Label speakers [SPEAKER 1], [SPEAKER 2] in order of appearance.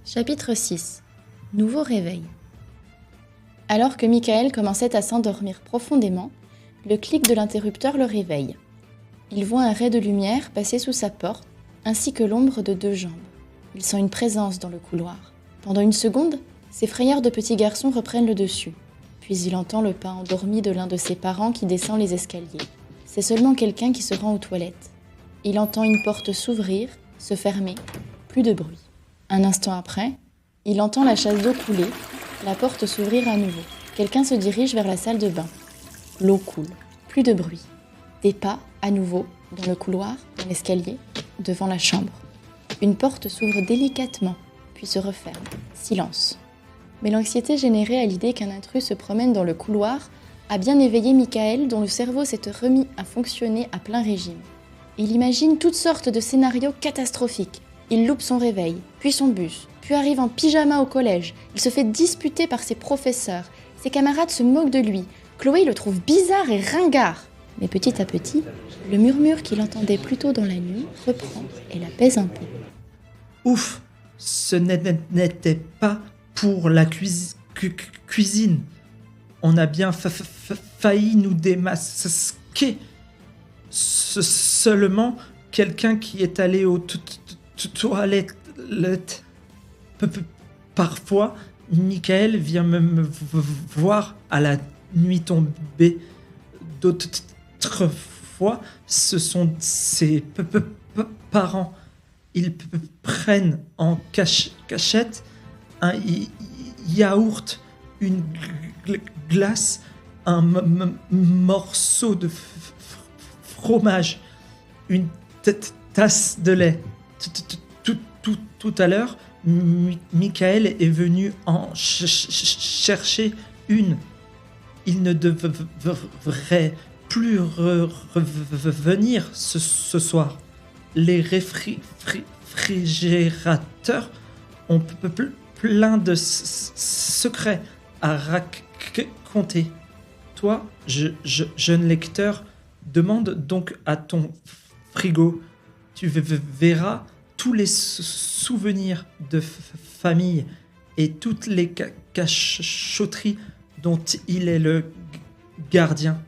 [SPEAKER 1] Chapitre 6. Nouveau réveil. Alors que Michael commençait à s'endormir profondément, le clic de l'interrupteur le réveille. Il voit un ray de lumière passer sous sa porte, ainsi que l'ombre de 2 jambes. Il sent une présence dans le couloir. Pendant une seconde, ses frayeurs de petit garçon reprennent le dessus. Puis il entend le pas endormi de l'un de ses parents qui descend les escaliers. C'est seulement quelqu'un qui se rend aux toilettes. Il entend une porte s'ouvrir, se fermer, plus de bruit. Un instant après, il entend la chasse d'eau couler, la porte s'ouvrir à nouveau. Quelqu'un se dirige vers la salle de bain. L'eau coule, plus de bruit. Des pas, à nouveau, dans le couloir, dans l'escalier, devant la chambre. Une porte s'ouvre délicatement, puis se referme. Silence. Mais l'anxiété générée à l'idée qu'un intrus se promène dans le couloir a bien éveillé Michael, dont le cerveau s'est remis à fonctionner à plein régime. Il imagine toutes sortes de scénarios catastrophiques. Il loupe son réveil, puis son bus, puis arrive en pyjama au collège. Il se fait disputer par ses professeurs. Ses camarades se moquent de lui. Chloé le trouve bizarre et ringard. Mais petit à petit, le murmure qu'il entendait plus tôt dans la nuit reprend et l'apaise un peu.
[SPEAKER 2] Ouf, ce n'était pas pour la cuisine. On a bien failli nous démasquer. Seulement quelqu'un qui est allé aux toilettes. Parfois, Michael vient me voir à la nuit tombée. D'autres fois, ce sont ses parents. Ils prennent en cachette un yaourt, une glace, un morceau de fromage, une tasse de lait. Tout à l'heure, Michael est venu en chercher une. Il ne devrait plus revenir ce soir. Les réfrigérateurs ont plein de secrets à raconter. Toi, jeune lecteur, demande donc à ton frigo. Tu verras tous les souvenirs de famille et toutes les cachotteries dont il est le gardien.